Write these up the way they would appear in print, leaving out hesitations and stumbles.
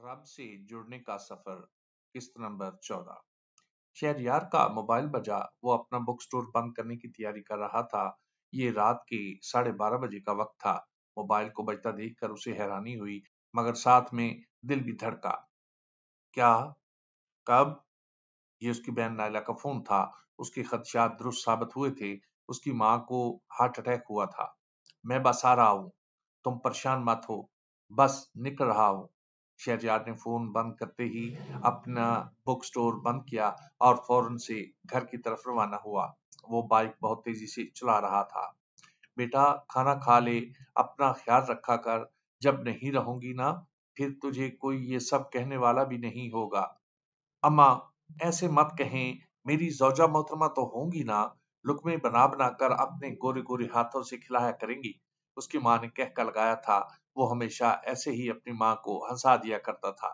रब से जुड़ने का सफर किस्त नंबर 14। शहरयार का मोबाइल बजा। वो अपना बुक स्टोर बंद करने की तैयारी कर रहा था। ये रात के 12:30 बजे का वक्त था। मोबाइल को बजता देखकर उसे हैरानी हुई, मगर साथ में दिल भी धड़का। क्या? कब? ये उसकी बहन नायला का फोन था। उसके खदशात दुरुस्त साबित हुए थे। उसकी माँ को हार्ट अटैक हुआ था। मैं बस आ रहा हूँ, तुम परेशान मत हो, बस निकल रहा हूँ। शहरयार ने फोन बंद करते ही अपना बुक स्टोर बंद किया और फौरन से घर की तरफ रवाना हुआ। वो बाइक बहुत तेजी से चला रहा था। बेटा, खाना खा ले, अपना ख्याल रखा कर। जब नहीं रहूंगी ना, फिर तुझे कोई ये सब कहने वाला भी नहीं होगा। अम्मा, ऐसे मत कहें, मेरी ज़ौजा मोहतरमा तो होंगी ना, लुक़्मे बना बना कर अपने गोरे गोरे हाथों से खिलाया करेंगी। उसकी माँ ने कहका लगाया था। वो हमेशा ऐसे ही अपनी माँ को हंसा दिया करता था।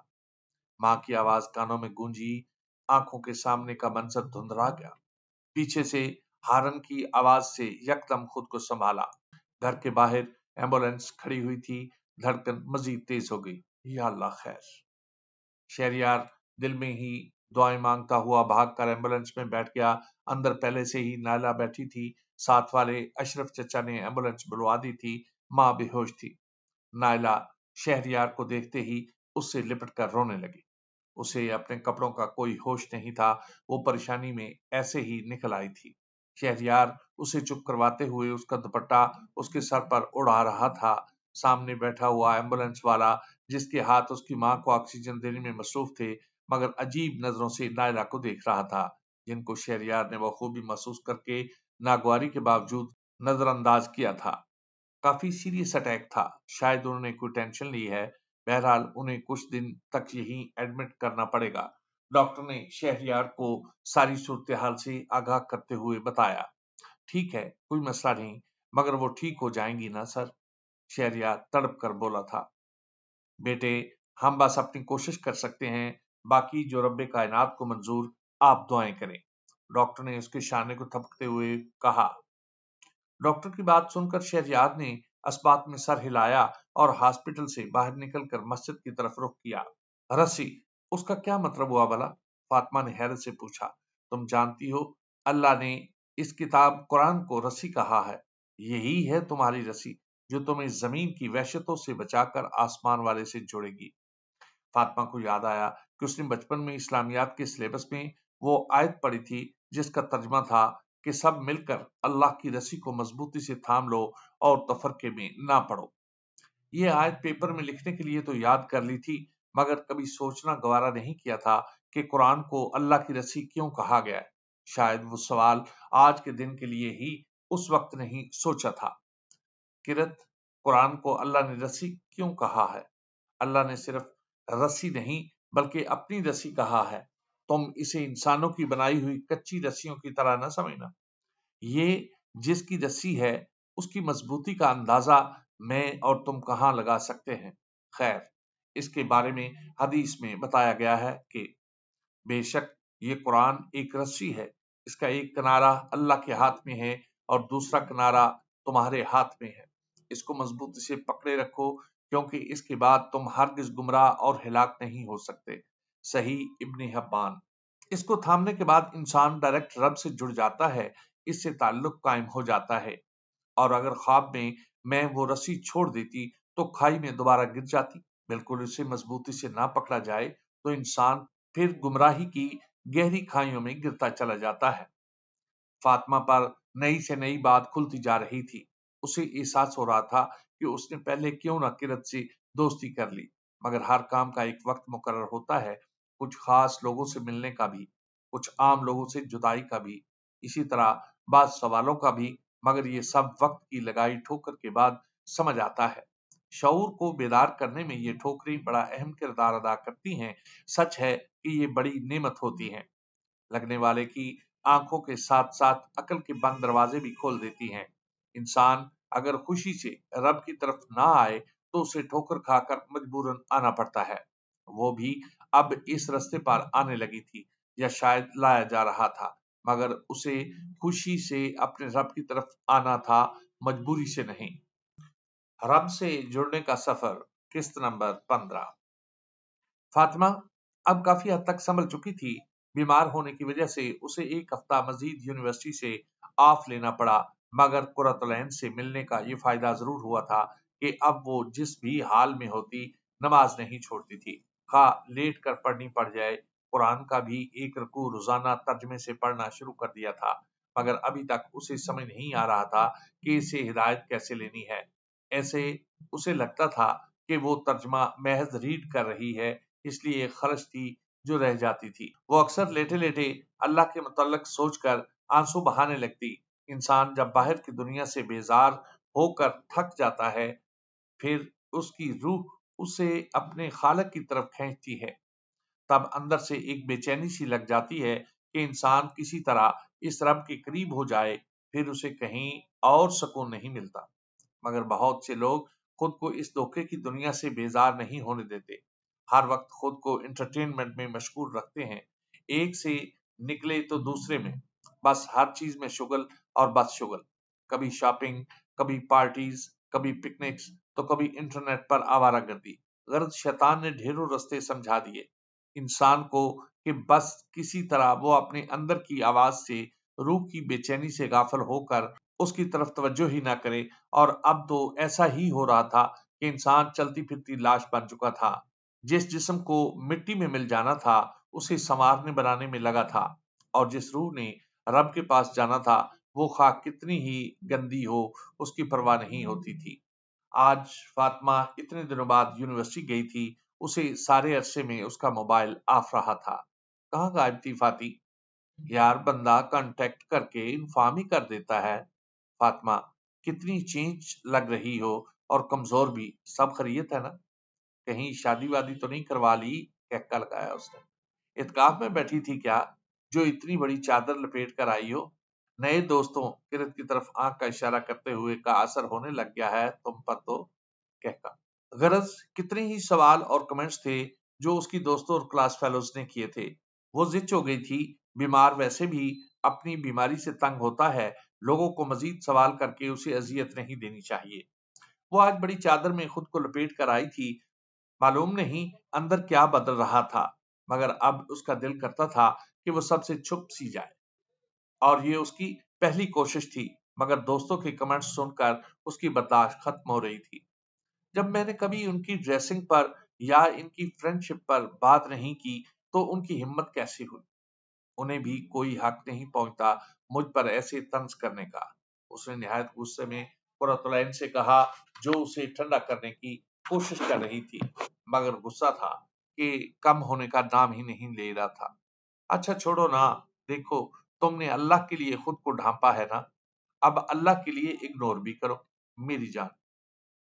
माँ की आवाज कानों में गूंजी, आंखों के सामने का मंजर धुंधला गया। पीछे से हारन की आवाज से यकदम खुद को संभाला। घर के बाहर एम्बुलेंस खड़ी हुई थी। धड़कन मजीद तेज हो गई। या अल्लाह खैर। शहरयार दिल में ही दुआएं मांगता हुआ भागकर एम्बुलेंस में बैठ गया। अंदर पहले से ही नायला बैठी थी। साथ वाले अशरफ चचा ने एम्बुलेंस बुलवा दी थी। माँ बेहोश थी। नायला शहरयार को देखते ही उससे लिपट कर रोने लगी। उसे अपने कपड़ों का कोई होश नहीं था। वो परेशानी में ऐसे ही निकल आई थी। शहरयार उसे चुप करवाते हुए उसका दुपट्टा उसके सर पर उड़ा रहा था। सामने बैठा हुआ एम्बुलेंस वाला, जिसके हाथ उसकी माँ को ऑक्सीजन देने में मसरूफ थे, मगर अजीब नजरों से नायला को देख रहा था, जिनको शहरयार ने बखूबी महसूस करके नागवारी के बावजूद नजरअंदाज किया था। काफी सीरियस अटैक था। शायद उन्होंने कोई टेंशन ली है। बहरहाल उन्हें कुछ दिन तक यहीं एडमिट करना पड़ेगा। डॉक्टर ने शहरयार को सारी सूरत हाल से आगाह करते हुए बताया। ठीक है, कोई मसला नहीं, मगर वो ठीक हो जाएंगी ना सर? शहरयार तड़प कर बोला था। बेटे, हम बस अपनी कोशिश कर सकते हैं, बाकी जो रब्बे कायनात को मंजूर, आप दुआएं करें। डॉक्टर ने उसके शाने को थपकते हुए कहा। डॉक्टर की बात सुनकर शहरयार ने अस्बात में सर हिलाया और हॉस्पिटल से बाहर निकलकर मस्जिद की तरफ रुख किया। रस्सी, उसका क्या मतलब हुआ भला? फातिमा ने हैरत से पूछा। तुम जानती हो, अल्लाह ने इस किताब कुरान को रस्सी कहा है। यही है तुम्हारी रस्सी, जो तुम्हें जमीन की वहशतों से बचाकर आसमान वाले से जोड़ेगी। फातिमा को याद आया कि उसने बचपन में इस्लामियात के सिलेबस में वो आयत पढ़ी थी, जिसका तर्जमा था कि सब मिलकर अल्लाह की रस्सी को मजबूती से थाम लो और तफरके में ना पड़ो। ये आयत पेपर में लिखने के लिए तो याद कर ली थी, मगर कभी सोचना गवारा नहीं किया था कि कुरान को अल्लाह की रस्सी क्यों कहा गया है। शायद वो सवाल आज के दिन के लिए ही उस वक्त नहीं सोचा था। किरत, कुरान को अल्लाह ने रस्सी क्यों कहा है? अल्लाह ने सिर्फ रस्सी नहीं, बल्कि अपनी रस्सी कहा है। तुम इसे इंसानों की बनाई हुई कच्ची रस्सियों की तरह न समझना। ये जिसकी रस्सी है, उसकी मजबूती का अंदाजा मैं और तुम कहाँ लगा सकते हैं? खैर, इसके बारे में हदीस में बताया गया है कि बेशक ये कुरान एक रस्सी है। इसका एक किनारा अल्लाह के हाथ में है और दूसरा किनारा तुम्हारे हाथ में है। इसको मजबूती से पकड़े रखो, क्योंकि इसके बाद तुम हरगिज गुमराह और हिलाक नहीं हो सकते। सही इब्न हब्बान। इसको थामने के बाद इंसान डायरेक्ट रब से जुड़ जाता है। इससे ताल्लुक कायम हो जाता है। और अगर ख्वाब में मैं वो रस्सी छोड़ देती तो खाई में दोबारा गिर जाती। बिल्कुल उसे मजबूती से ना पकड़ा जाए तो इंसान फिर गुमराही की गहरी खाइयों में गिरता चला जाता है। फातिमा पर नई से नई बात खुलती जा रही थी। उसे एहसास हो रहा था कि उसने पहले क्यों ना किरत से दोस्ती कर ली, मगर हर काम का एक वक्त मुकर्रर होता है, कुछ खास लोगों से मिलने का भी, कुछ आम लोगों से जुदाई का भी, इसी तरह बाद सवालों का भी, मगर ये सब वक्त की लगाई ठोकर के बाद समझ आता है। शऊर को बेदार करने में ये ठोकरें बड़ा अहम किरदार अदा करती हैं। सच है कि ये बड़ी नेमत होती हैं। लगने वाले की आंखों के साथ साथ अकल के बंद दरवाजे भी खोल देती हैं। इंसान अगर खुशी से रब की तरफ ना आए तो उसे ठोकर खाकर मजबूरन आना पड़ता है। वो भी अब इस रास्ते पर आने लगी थी, या शायद लाया जा रहा था, मगर उसे खुशी से अपने रब की तरफ आना था, मजबूरी से नहीं। रब से जुड़ने का सफर किस्त नंबर 15। फातिमा अब काफी हद तक संभल चुकी थी। बीमार होने की वजह से उसे एक हफ्ता मजीद यूनिवर्सिटी से ऑफ लेना पड़ा, मगर कुर्रतुल-ऐन से मिलने का ये फायदा जरूर हुआ था कि अब वो जिस भी हाल में होती नमाज नहीं छोड़ती थी, खा लेट कर पढ़नी पड़ जाए। कुरान का भी एक रुकू रोजाना तर्जमे से पढ़ना शुरू कर दिया था, मगर अभी तक उसे समझ नहीं आ रहा था कि इसे हिदायत कैसे लेनी है। ऐसे उसे लगता था कि वो तर्जमा महज रीड कर रही है, इसलिए एक खर्च थी जो रह जाती थी। वो अक्सर लेटे लेटे अल्लाह के मुतल्लक सोचकर आंसू बहाने लगती। इंसान जब बाहर की दुनिया से बेजार होकर थक जाता है, फिर उसकी रूह उसे अपने खालिक की तरफ खींचती है, तब अंदर से एक बेचैनी सी लग जाती है कि इंसान किसी तरह इस रब के करीब हो जाए, फिर उसे कहीं और सुकून नहीं मिलता। मगर बहुत से लोग खुद को इस धोखे की दुनिया से बेजार नहीं होने देते। हर वक्त खुद को एंटरटेनमेंट में मशगूल रखते हैं, एक से निकले तो दूसरे में, बस हर चीज में शुगल और बस शुगल। कभी शॉपिंग, कभी पार्टीज, कभी पिकनिक्स, तो कभी इंटरनेट पर आवारागर्दी। गर्द शैतान ने ढेरों रास्ते समझा दिए इंसान को कि बस किसी तरह वो अपने अंदर की आवाज से, रूह की बेचैनी से गाफिल होकर उसकी तरफ तवज्जो ही ना करे। और अब तो ऐसा ही हो रहा था कि इंसान चलती फिरती लाश बन चुका था। जिस जिस्म को मिट्टी में मिल जाना था, उसे संवारने बनाने में लगा था, और जिस रूह ने रब के पास जाना था, वो खाक कितनी ही गंदी हो, उसकी परवाह नहीं होती थी। आज फातिमा इतने दिनों बाद यूनिवर्सिटी गई थी। उसे सारे अरसे में उसका मोबाइल ऑफ रहा था। कहाँ गायब थी फाती? यार, बंदा कांटेक्ट करके इन्फॉर्म ही कर देता है। फातिमा, कितनी चेंज लग रही हो, और कमजोर भी। सब खैरियत है ना? कहीं शादी वादी तो नहीं करवा ली? कहका लगाया उसने। इत्काफ में बैठी थी क्या, जो इतनी बड़ी चादर लपेट कर आई हो? नए दोस्तों किरत की तरफ आंख का इशारा करते हुए का असर होने लग गया है तुम पर तो। कहका, गरज कितने ही सवाल और कमेंट्स थे जो उसकी दोस्तों और क्लास फेलोज ने किए थे। वो जिद हो गई थी। बीमार वैसे भी अपनी बीमारी से तंग होता है, लोगों को मजीद सवाल करके उसे अजियत नहीं देनी चाहिए। वो आज बड़ी चादर में खुद को लपेट कर आई थी। मालूम नहीं अंदर क्या बदल रहा था, मगर अब उसका दिल करता था कि वो सबसे छुप सी जाए, और ये उसकी पहली कोशिश थी। मगर दोस्तों के कमेंट्स सुनकर उसकी बर्दाश्त खत्म हो रही थी। जब मैंने कभी उनकी ड्रेसिंग पर या इनकी फ्रेंडशिप पर बात नहीं की, तो उनकी हिम्मत कैसे हुई? उन्हें भी कोई हक नहीं पहुंचता मुझ पर ऐसे तंज करने का। उसने निहायत गुस्से में कुर्रतुल-ऐन से कहा, जो उसे ठंडा करने की कोशिश कर रही थी, मगर गुस्सा था कि कम होने का नाम ही नहीं ले रहा था। अच्छा छोड़ो ना, देखो, तुमने अल्लाह के लिए खुद को ढांपा है ना, अब अल्लाह के लिए इग्नोर भी करो मेरी जान।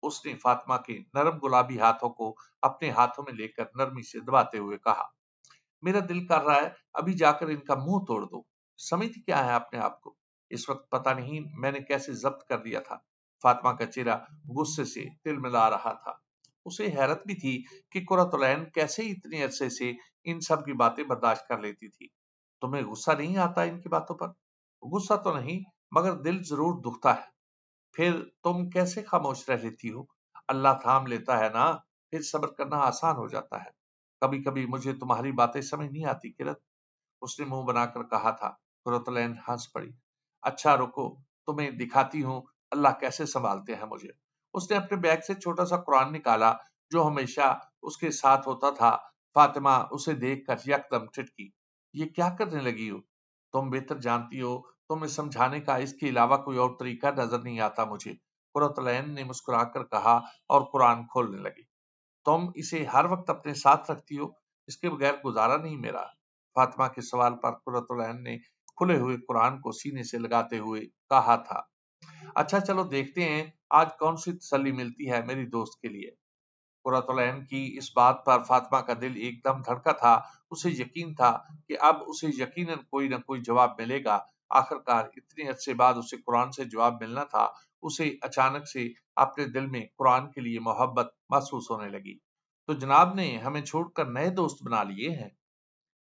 उसने फातिमा के नरम गुलाबी हाथों को अपने हाथों में लेकर नरमी से दबाते हुए कहा, मेरा दिल कर रहा है अभी जाकर इनका मुंह तोड़ दो। समझती क्या है अपने आप को? इस वक्त पता नहीं मैंने कैसे जब्त कर दिया था। फातिमा का चेहरा गुस्से से तिलमिला रहा था। उसे हैरत भी थी कि कुर्रतुल-ऐन कैसे इतने अरसे से इन सब की बातें बर्दाश्त कर लेती थी। तुम्हें गुस्सा नहीं आता इनकी बातों पर? गुस्सा तो नहीं, मगर दिल जरूर दुखता है। फिर तुम कैसे खामोश रह लेती हो? अल्लाह थाम लेता है ना, फिर सब्र करना आसान हो जाता है। कभी कभी मुझे तुम्हारी बातें समझ नहीं आती किरत, उसने मुंह बनाकर कहा था। कुर्रतुल-ऐन हंस पड़ी। अच्छा रुको, तुम्हें दिखाती हूँ अल्लाह कैसे संभालते हैं मुझे। उसने अपने बैग से छोटा सा कुरान निकाला, जो हमेशा उसके साथ होता था। फातिमा उसे देखकर यकदम ठिठकी। ये क्या करने लगी हो? तुम बेहतर जानती हो, तुम्हें समझाने का इसके अलावा कोई और तरीका नजर नहीं आता मुझे, कुर्रतुल-ऐन ने मुस्कुराकर कहा, और कुरान खोलने लगी। तुम इसे हर वक्त अपने साथ रखती हो, इसके बगैर गुजारा नहीं मेरा। फातिमा के सवाल पर कुर्रतुल-ऐन ने खुले हुए कुरान को सीने से लगाते हुए कहा था, अच्छा चलो देखते हैं आज कौन सी तसल्ली मिलती है मेरी दोस्त के लिए। कुर्रतुल-ऐन की इस बात पर फातिमा का दिल एकदम धड़का था। उसे यकीन था कि अब उसे यकीनन कोई न कोई जवाब मिलेगा। आखिरकार इतने अरसे बाद उसे कुरान से जवाब मिलना था। उसे अचानक से अपने दिल में कुरान के लिए मोहब्बत महसूस होने लगी। तो जनाब ने हमें छोड़कर नए दोस्त बना लिए हैं?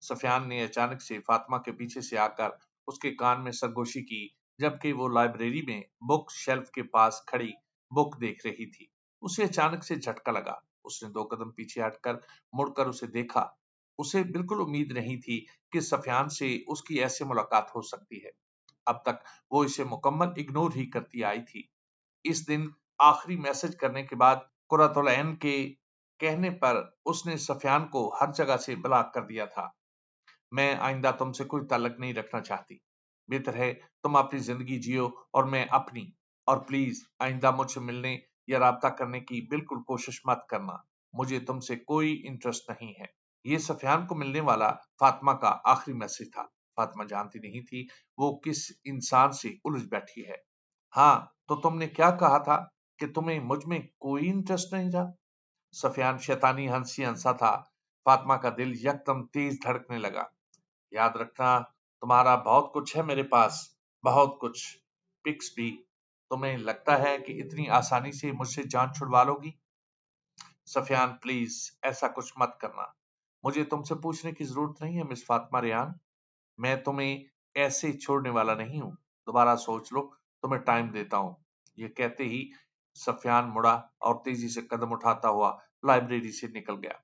सफियान ने अचानक से फातिमा के पीछे से आकर उसके कान में सरगोशी की, जबकि वो लाइब्रेरी में बुक शेल्फ के पास खड़ी बुक देख रही थी। उसे अचानक से झटका लगा। उसने 2 कदम पीछे हटकर मुड़कर उसे देखा। उसे बिल्कुल उम्मीद नहीं थी कि सफियान से उसकी ऐसे मुलाकात हो सकती है। अब तक वो इसे मुकम्मल इग्नोर ही करती आई थी। इस दिन आखिरी मैसेज करने के बाद कुर्रतुल ऐन के कहने पर उसने सफियान को हर जगह से ब्लॉक कर दिया था। मैं आइंदा तुमसे कोई ताल्लुक नहीं रखना चाहती। बेहतर है तुम अपनी जिंदगी जियो और मैं अपनी। और प्लीज आइंदा मुझसे मिलने या राब्ता करने की बिल्कुल कोशिश मत करना। मुझे तुमसे कोई इंटरेस्ट नहीं है। ये सफियान को मिलने वाला फातिमा का आखिरी मैसेज था। फातिमा जानती नहीं थी वो किस इंसान से उलझ बैठी है। हाँ, तो तुमने क्या कहा था कि तुम्हें मुझ में कोई इंटरेस्ट नहीं था? सफियान शैतानी हंसी हंसा था। फातिमा का दिल यकदम तेज धड़कने लगा। याद रखना, तुम्हारा बहुत कुछ है मेरे पास, बहुत कुछ, पिक्स भी। तुम्हें लगता है कि इतनी आसानी से मुझसे जान छुड़वा लोगी? सफियान प्लीज ऐसा कुछ मत करना। मुझे तुमसे पूछने की जरूरत नहीं है मिस फातिमा रेहान। मैं तुम्हें ऐसे छोड़ने वाला नहीं हूं। दोबारा सोच लो, तुम्हें टाइम देता हूं। ये कहते ही सफियान मुड़ा और तेजी से कदम उठाता हुआ लाइब्रेरी से निकल गया।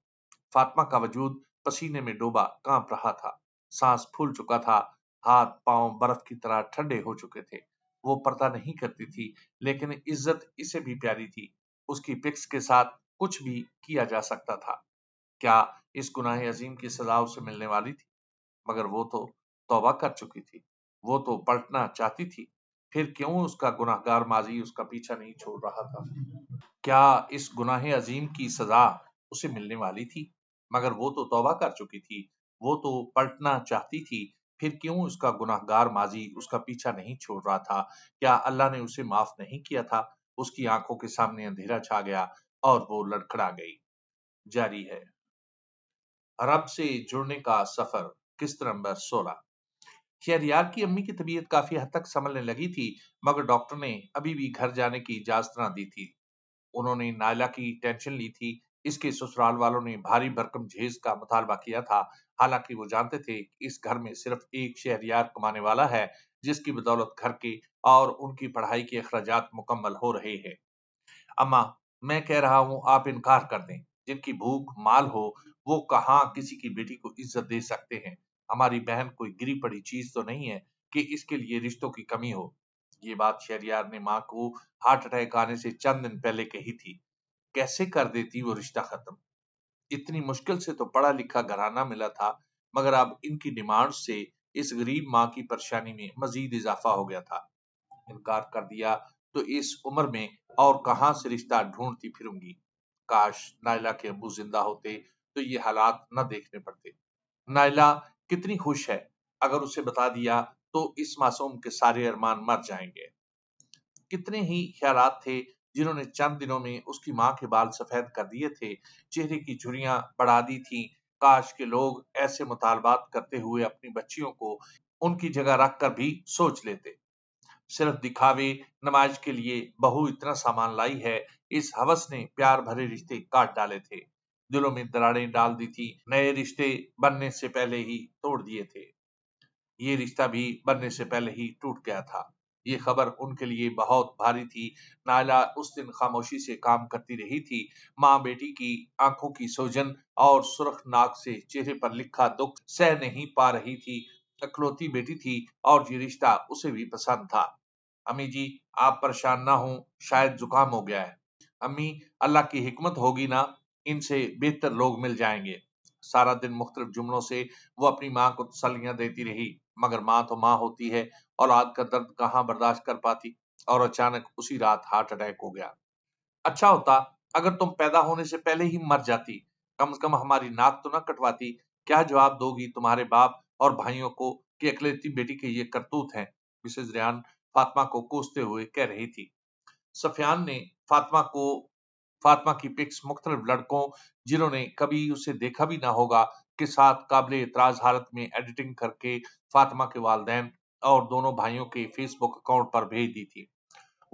फातिमा का वजूद पसीने में डूबा कांप रहा था। सांस फूल चुका था। हाथ पांव बर्फ की तरह ठंडे हो चुके थे। वो पर्दा नहीं करती थी, लेकिन इज्जत इसे भी प्यारी थी। उसकी पिक्स के साथ कुछ भी किया जा सकता था। क्या इस गुनाह अजीम की सजा उसे मिलने वाली थी? मगर वो तो तौबा कर चुकी थी। वो तो पलटना चाहती थी। फिर क्यों उसका गुनाहगार माजी उसका पीछा नहीं छोड़ रहा था? क्या इस गुनाह अजीम की सजा उसे मिलने वाली थी? मगर वो तो तौबा कर चुकी थी। वो तो पलटना चाहती थी। फिर क्यों उसका गुनाहगार माजी उसका पीछा नहीं छोड़ रहा था? क्या अल्लाह ने उसे माफ नहीं किया था? उसकी आंखों के सामने अंधेरा छा गया और वो लड़खड़ा गई। जारी है। रब से जुड़ने का सफर, किस्त नंबर 16। शहरयार की अम्मी की तबीयत काफी हद तक संभलने लगी थी, मगर डॉक्टर ने अभी भी घर जाने की इजाजत ना दी थी। उन्होंने नायला की टेंशन ली थी। इसके ससुराल वालों ने भारी भरकम जहेज का मुतालबा किया था। हालांकि वो जानते थे कि इस घर में सिर्फ एक शहरयार कमाने वाला है, जिसकी बदौलत घर के और उनकी पढ़ाई के अखराजात मुकम्मल हो रहे हैं। अम्मा, मैं कह रहा हूँ आप इनकार कर दें। जिनकी भूख माल हो, वो कहाँ किसी की बेटी को इज्जत दे सकते हैं? हमारी बहन कोई गिरी पड़ी चीज तो नहीं है कि इसके लिए रिश्तों की कमी हो। ये बात शहरयार ने माँ को हार्ट अटैक आने से चंद दिन पहले कही थी। कैसे कर देती वो रिश्ता खत्म? इतनी मुश्किल से तो पढ़ा लिखा घराना मिला था, मगर अब इनकी डिमांड से इस गरीब माँ की परेशानी में मजीद इजाफा हो गया था। इनकार कर दिया तो इस उम्र में और कहां से रिश्ता ढूंढती फिरूंगी। काश नायला के अब्बू जिंदा होते तो ये हालात न देखने पड़ते। नायला कितनी खुश है। अगर उसे बता दिया तो इस मासूम के सारे अरमान मर जाएंगे। कितने ही ख्यालात थे जिन्होंने चंद दिनों में उसकी माँ के बाल सफेद कर दिए थे, चेहरे की झुर्रियां बढ़ा दी थी। काश के लोग ऐसे मुतालबात करते हुए अपनी बच्चियों को उनकी जगह रख कर भी सोच लेते। सिर्फ दिखावे नमाज के लिए बहू इतना सामान लाई है, इस हवस ने प्यार भरे रिश्ते काट डाले थे। दिलों में दरारें डाल दी थी। नए रिश्ते बनने से पहले ही तोड़ दिए थे। ये रिश्ता भी बनने से पहले ही टूट गया था। ये खबर उनके लिए बहुत भारी थी। नायला उस दिन खामोशी से काम करती रही थी। माँ बेटी की आंखों की सोजन और सुर्ख नाक से चेहरे पर लिखा दुख सह नहीं पा रही थी। इकलौती बेटी थी और ये रिश्ता उसे भी पसंद था। अम्मी जी, आप परेशान ना हो, शायद जुकाम हो गया है। अम्मी, अल्लाह की हिकमत होगी ना, इनसे बेहतर लोग मिल जाएंगे। सारा दिन मुख्तलिफ जुमलों से वो अपनी माँ को तसल्लियां देती रही, मगर माँ तो माँ होती है। औलाद का दर्द कहाँ बर्दाश्त कर पाती। और अचानक उसी रात हार्ट अटैक हो गया। अच्छा होता अगर तुम पैदा होने से पहले ही मर जाती। कम से कम हमारी नाक तो ना कटवाती। क्या जवाब दोगी तुम्हारे बाप और भाइयों को कि अकेलौती बेटी के ये करतूत हैं? मिसेज रेहान फातिमा को कोसते हुए कह रही थी। सफियान ने फातिमा को फातिमा की पिक्स मुख्तलिफ लड़कों जिन्होंने कभी उसे देखा भी ना होगा के साथ काबिल एतराज हालत में एडिटिंग करके फातिमा के वालिदैन और दोनों भाइयों के फेसबुक अकाउंट पर भेज दी थी।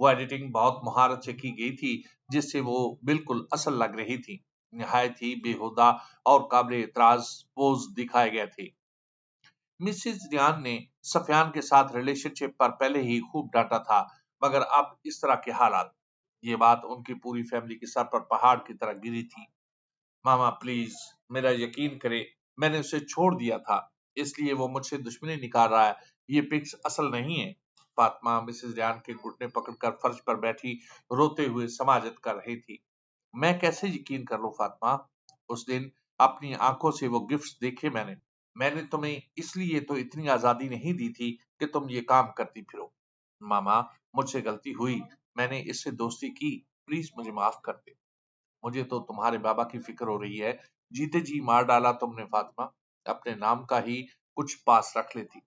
वो एडिटिंग बहुत महारत से की गई थी, जिससे वो बिल्कुल असल लग रही थी। निहायत ही बेहुदा और काबिल एतराज पोज दिखाए गए थे। मिसेज रियान ने सफियान के साथ रिलेशनशिप पर पहले ही खूब डांटा था, मगर अब इस तरह के हालात। یہ بات ان کی پوری فیملی کے سر پر پہاڑ کی طرح گری تھی۔ ماما پلیز میرا یقین کرے، میں نے اسے چھوڑ دیا تھا، اس لیے وہ مجھ سے دشمنی نکال رہا ہے، یہ پکس اصل نہیں ہے۔ فاطمہ مسز ریان کے گھٹنے پکڑ کر فرش پر بیٹھی روتے ہوئے سماجت کر رہی تھی۔ میں کیسے یقین کر لوں فاطمہ؟ اس دن اپنی آنکھوں سے وہ گفٹس دیکھے میں نے تمہیں اس لیے تو اتنی آزادی نہیں دی تھی کہ تم یہ کام کرتی پھرو۔ ماما مجھ سے غلطی ہوئی، میں نے اس سے دوستی کی، پلیز مجھے معاف کر دے۔ مجھے تو تمہارے بابا کی فکر ہو رہی ہے، جیتے جی مار ڈالا تم نے فاطمہ، اپنے نام کا ہی کچھ پاس رکھ لیتی۔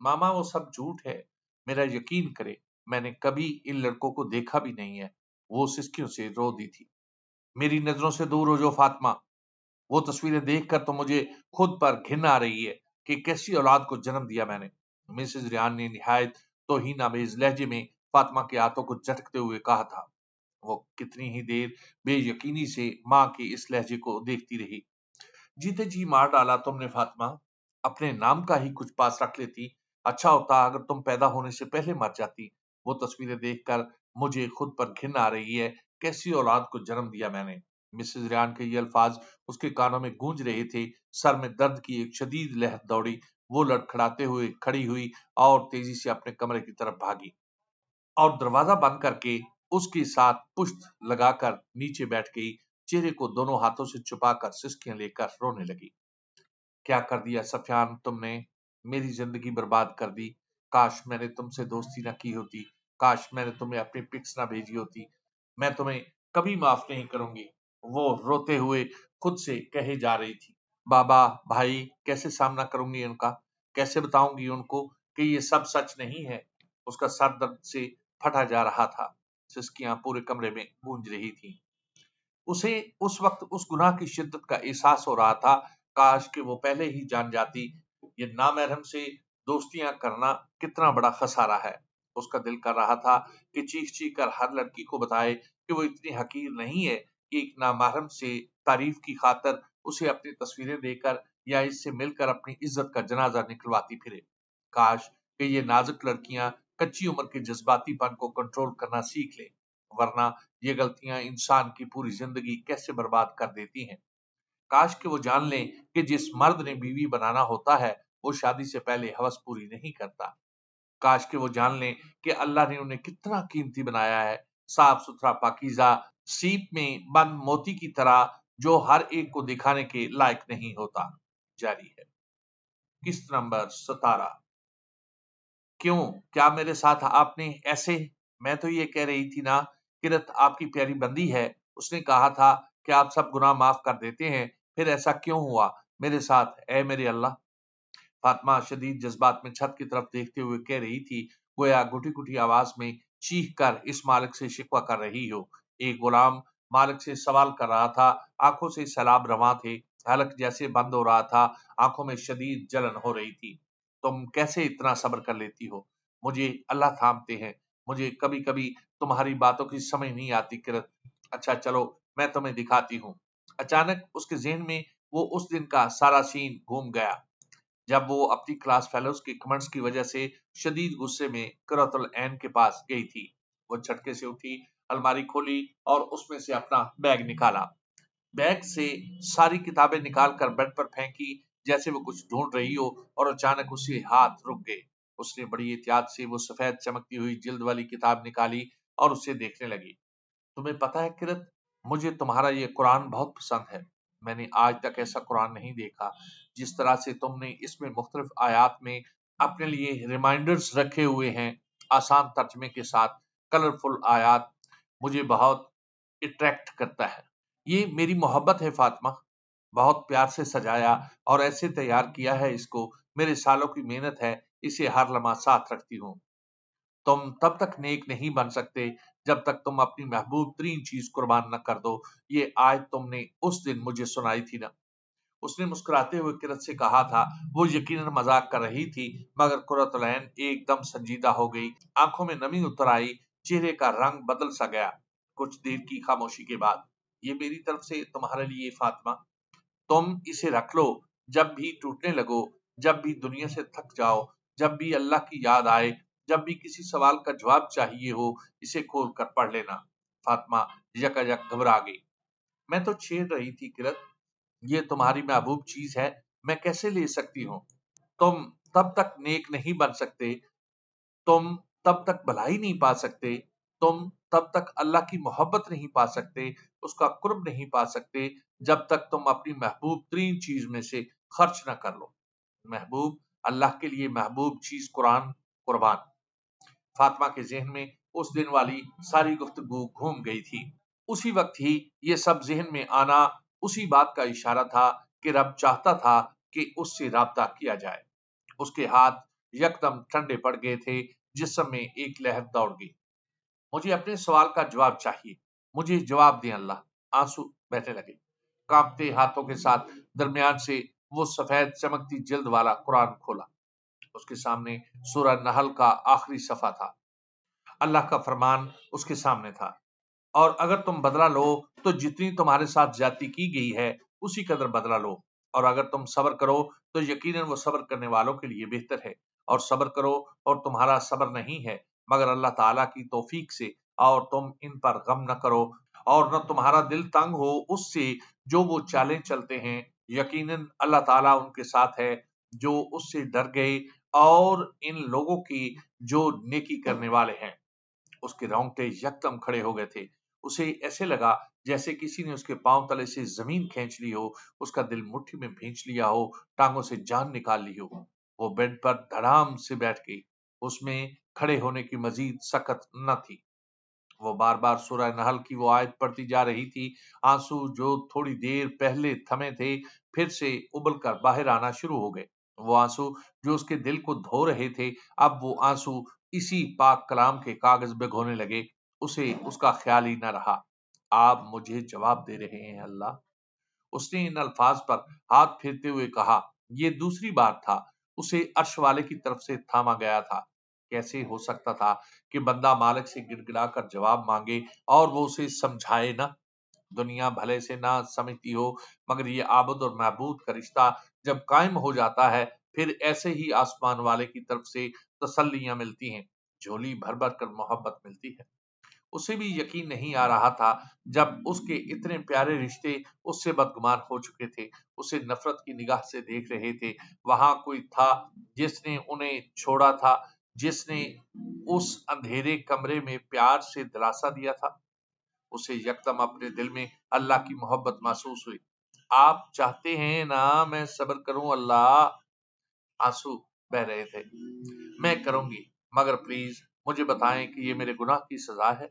ماما وہ سب جھوٹ ہے، میرا یقین کرے، میں نے کبھی ان لڑکوں کو دیکھا بھی نہیں ہے۔ وہ سسکیوں سے رو دی تھی۔ میری نظروں سے دور ہو جو فاطمہ، وہ تصویریں دیکھ کر تو مجھے خود پر گھن آ رہی ہے کہ کیسی اولاد کو جنم دیا میں نے۔ مسز ریان نے نہایت توہین آمیز لہجے میں فاطمہ کے ہاتھوں کو جھٹکتے ہوئے کہا تھا۔ وہ کتنی ہی دیر بے یقینی سے ماں کے اس لہجے کو دیکھتی رہی۔ جیتے جی مار ڈالا تم نے فاطمہ، اپنے نام کا ہی کچھ پاس رکھ لیتی، اچھا ہوتا اگر تم پیدا ہونے سے پہلے مر جاتی۔ وہ تصویریں دیکھ کر مجھے خود پر گھن آ رہی ہے، کیسی اولاد کو جنم دیا میں نے۔ مسز ریان کے یہ الفاظ اس کے کانوں میں گونج رہے تھے، سر میں درد کی ایک شدید لہر دوڑی، وہ لڑکھڑاتے ہوئے کھڑی ہوئی اور تیزی سے اپنے کمرے کی طرف بھاگی اور دروازہ بند کر کے اس کے ساتھ پشت لگا کر نیچے بیٹھ گئی، چہرے کو دونوں ہاتھوں سے چھپا کر سسکیاں لے کر رونے لگی۔ کیا کر دیا سفیان تم نے، میری زندگی برباد کر دی، کاش میں نے تم سے دوستی نہ کی ہوتی، کاش میں نے تمہیں اپنی پکس نہ بھیجی ہوتی، میں تمہیں کبھی معاف نہیں کروں گی، وہ روتے ہوئے خود سے کہے جا رہی تھی۔ بابا بھائی کیسے سامنا کروں گی ان کا، کیسے بتاؤں گی ان کو کہ یہ سب سچ نہیں ہے؟ اس کا سر درد سے پھٹا جا رہا تھا، سسکیاں پورے کمرے میں گونج رہی تھیں۔ اسے اس وقت اس گناہ کی شدت کا احساس ہو رہا تھا، کاش کہ وہ پہلے ہی جان جاتی، یہ نامحرم سے دوستیاں کرنا کتنا بڑا خسارہ ہے۔ اس کا دل کر رہا تھا کہ چیخ چیخ کر ہر لڑکی کو بتائے کہ وہ اتنی حقیر نہیں ہے کہ ایک نامحرم سے تعریف کی خاطر اسے اپنی تصویریں دے کر یا اس سے مل کر اپنی عزت کا جنازہ نکلواتی پھرے۔ کاش کہ یہ نازک لڑکیاں کچی عمر کے جذباتی پن کو کنٹرول کرنا سیکھ لیں، ورنہ یہ غلطیاں انسان کی پوری زندگی کیسے برباد کر دیتی ہیں۔ کاش کہ وہ جان لیں کہ جس مرد نے بیوی بنانا ہوتا ہے وہ شادی سے پہلے ہوس پوری نہیں کرتا۔ کاش کہ وہ جان لیں کہ اللہ نے انہیں کتنا قیمتی بنایا ہے، صاف ستھرا پاکیزہ، سیپ میں بند موتی کی طرح، جو ہر ایک کو دکھانے کے لائق نہیں ہوتا۔ جاری ہے۔ قسط نمبر 17۔ کیوں، کیا میرے ساتھ آپ نے ایسے؟ میں تو یہ کہہ رہی تھی نا، کرت آپ کی پیاری بندی ہے، اس نے کہا تھا کہ آپ سب گناہ معاف کر دیتے ہیں، پھر ایسا کیوں ہوا میرے ساتھ اے میرے اللہ؟ فاطمہ شدید جذبات میں چھت کی طرف دیکھتے ہوئے کہہ رہی تھی، گویا گھٹی گھٹی آواز میں چیخ کر اس مالک سے شکوہ کر رہی ہو۔ ایک غلام مالک سے سوال کر رہا تھا، آنکھوں سے سیلاب رواں تھے، حلق جیسے بند ہو رہا تھا، آنکھوں میں شدید جلن ہو رہی تھی۔ تم کیسے اتنا صبر کر لیتی ہو؟ مجھے اللہ تھامتے ہیں، مجھے کبھی کبھی تمہاری باتوں کی سمجھ نہیں آتی کرت۔ اچھا چلو میں تمہیں دکھاتی ہوں۔ اچانک اس کے ذہن میں وہ اس دن کا سارا سین گھوم گیا جب وہ اپنی کلاس فیلوز کے کمنٹس کی وجہ سے شدید غصے میں قرۃ العین کے پاس گئی تھی۔ وہ جھٹکے سے اٹھی، الماری کھولی اور اس میں سے اپنا بیگ نکالا۔ بیگ سے ساری کتابیں نکال کر بیڈ پر پھینکی جیسے وہ کچھ ڈھونڈ رہی ہو، اور اچانک اسے ہاتھ رک گئے۔ اس نے بڑی احتیاط سے وہ سفید چمکتی ہوئی جلد والی کتاب نکالی اور اسے دیکھنے لگی۔ تمہیں پتا ہے کرت، مجھے تمہارا یہ قرآن بہت پسند ہے۔ میں نے آج تک ایسا قرآن نہیں دیکھا، جس طرح سے تم نے اس میں مختلف آیات میں اپنے لیے ریمائنڈرز رکھے ہوئے ہیں، آسان ترجمے کے ساتھ کلرفل آیات، مجھے بہت اٹریکٹ کرتا ہے۔ یہ میری محبت ہے فاطمہ، بہت پیار سے سجایا اور ایسے تیار کیا ہے اس کو، میرے سالوں کی محنت ہے، اسے ہر لمحہ ساتھ رکھتی ہوں۔ تم تب تک نیک نہیں بن سکتے جب تک تم اپنی محبوب ترین چیز قربان نہ کر دو۔ یہ آیت تم نے اس دن مجھے سنائی تھی نا؟ اس نے مسکراتے ہوئے کرت سے کہا تھا۔ وہ یقیناً مذاق کر رہی تھی، مگر قرۃ العین ایک دم سنجیدہ ہو گئی، آنکھوں میں نمی اتر آئی، چہرے کا رنگ بدل سا گیا۔ کچھ دیر کی خاموشی کے بعد، یہ میری طرف سے تمہارے لیے فاطمہ، تم اسے رکھ لو، جب بھی ٹوٹنے لگو، جب بھی دنیا سے تھک جاؤ، جب بھی اللہ کی یاد آئے، جب بھی کسی سوال کا جواب چاہیے ہو، اسے کھول کر پڑھ لینا۔ फातिमा यकायक घबरा गई। मैं तो छेड़ रही थी किरत, ये तुम्हारी महबूब चीज है, मैं कैसे ले सकती हूँ? तुम तब तक नेक नहीं बन सकते, तुम तब तक भलाई नहीं पा सकते, तुम तब तक अल्लाह की मोहब्बत नहीं पा सकते, उसका कुर्ब नहीं पा सकते, जब तक तुम अपनी महबूब तरीन चीज में से खर्च न कर लो। महबूब, अल्लाह के लिए महबूब चीज कुरान, कुर्बान। फातिमा के जहन में उस दिन वाली सारी गुफ्तगू घूम गई थी। उसी वक्त ही ये सब जहन में आना उसी बात का इशारा था कि रब चाहता था कि उससे राब्ता किया जाए। उसके हाथ यकदम ठंडे पड़ गए थे। जिस्म में एक लहर दौड़ गई। मुझे अपने सवाल का जवाब चाहिए, मुझे जवाब दें अल्लाह। आंसू बहने लगे। कांपते हाथों के साथ दरमियान से वो सफेद चमकती जिल्द वाला कुरान खोला। उसके सामने सूरह नहल का आखिरी सफा था। अल्लाह का फरमान उसके सामने था, और अगर तुम बदला लो तो जितनी तुम्हारे साथ ज्यादती की गई है उसी कदर बदला लो, और अगर तुम सब्र करो तो यकीनन वो सब्र करने वालों के लिए बेहतर है। और सब्र करो, और तुम्हारा सब्र नहीं है मगर अल्लाह ताला की तौफीक से, और तुम इन पर गम न करो, और न तुम्हारा दिल तंग हो उससे जो वो चालें चलते हैं। यकीनन अल्लाह ताला उनके साथ है जो उससे डर गए, और इन लोगों की जो नेकी करने वाले हैं। उसके रोंगटे यकदम खड़े हो गए थे। उसे ऐसे लगा जैसे किसी ने उसके पांव तले से जमीन खींच ली हो, उसका दिल मुट्ठी में भींच लिया हो, टांगों से जान निकाल ली हो। वो बेड पर धड़ाम से बैठ गई। उसमें खड़े होने की मजीद सकत न थी। वो बार बार सूरह नहल की वो आयत पढ़ती जा रही थी। आंसू जो थोड़ी देर पहले थमे थे, फिर से उबल कर बाहर आना शुरू हो गए। वो आंसू जो उसके दिल को धो रहे थे, अब वो आंसू इसी पाक कलाम के कागज भिगोने लगे। उसे उसका ख्याल ही न रहा। आप मुझे जवाब दे रहे हैं अल्लाह? उसने इन अल्फाज पर हाथ फेरते हुए कहा। ये दूसरी बार था। उसे अर्श वाले की तरफ से थामा गया था। कैसे हो सकता था कि बंदा मालिक से गिड़गिड़ा कर जवाब मांगे और वो उसे समझाए ना? दुनिया भले से ना समझती हो, मगर ये आबद और महबूद का रिश्ता जब कायम हो जाता है, फिर ऐसे ही आसमान वाले की तरफ से तसल्लियां मिलती हैं, झोली भर भर कर मोहब्बत मिलती है। उसे भी यकीन नहीं आ रहा था, जब उसके इतने प्यारे रिश्ते उससे बदगुमान हो चुके थे, उसे नफरत की निगाह से देख रहे थे। वहां कोई था जिसने उन्हें छोड़ा था, जिसने उस अंधेरे कमरे में प्यार से दिलासा दिया था। उसे यकदम अपने दिल में अल्लाह की मोहब्बत महसूस हुई। आप चाहते हैं ना मैं सब्र करूं अल्लाह? आंसू बह रहे थे। मैं करूंगी, मगर प्लीज मुझे बताएं कि ये मेरे गुनाह की सजा है,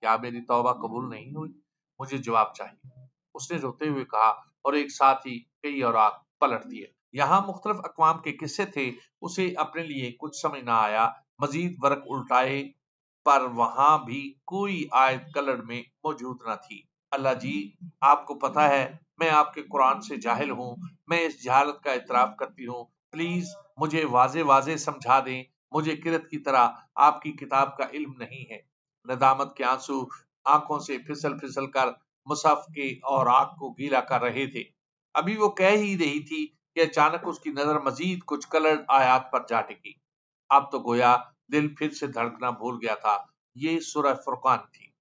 क्या मेरी तौबा कबूल नहीं हुई? मुझे जवाब चाहिए, उसने रोते हुए कहा, और एक साथ ही कई औरात पलट दिए। यहाँ मुख्तलिफ अकवाम के किस्से थे। उसे अपने लिए कुछ समझ ना आया। मजीद वर्क उल्टाए, पर वहां भी कोई आयत कलर में मौजूद न थी। अल्लाह जी, आपको पता है मैं आपके कुरान से जाहिल हूँ। मैं इस जहालत का इतराफ करती हूँ। प्लीज मुझे वाजे वाजे समझा दें। मुझे किरत की तरह आपकी किताब का इल्म नहीं है। नदामत के आंसू आंखों से फिसल फिसल कर मुसहफ के और आंख को गीला कर रहे थे। अभी वो कह ही रही थी कि अचानक उसकी नजर मजीद कुछ कलर आयात पर जा टिकी। अब तो गोया दिल फिर से धड़कना भूल गया था। ये सूरह फुरकान थी।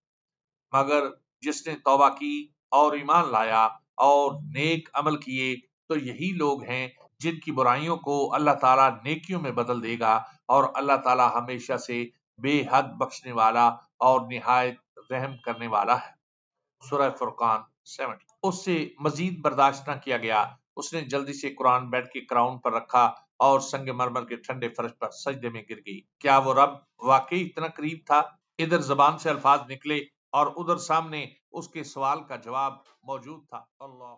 मगर जिसने तौबा की और ईमान लाया और नेक अमल किए, तो यही लोग हैं जिनकी बुराइयों को अल्लाह ताला नेकियों में बदल देगा, और अल्लाह ताला हमेशा से बेहद बख्शने वाला और निहायत रहम करने वाला है। सूरह फुरकान 70। उससे मजीद बर्दाश्त न किया गया। उसने जल्दी से कुरान बेड के क्राउन पर रखा और संगमरमर के ठंडे फर्श पर सजदे में गिर गई। क्या वो रब वाकई इतना करीब था? इधर जबान से अल्फाज निकले और उधर सामने उसके सवाल का जवाब मौजूद था। अल्लाह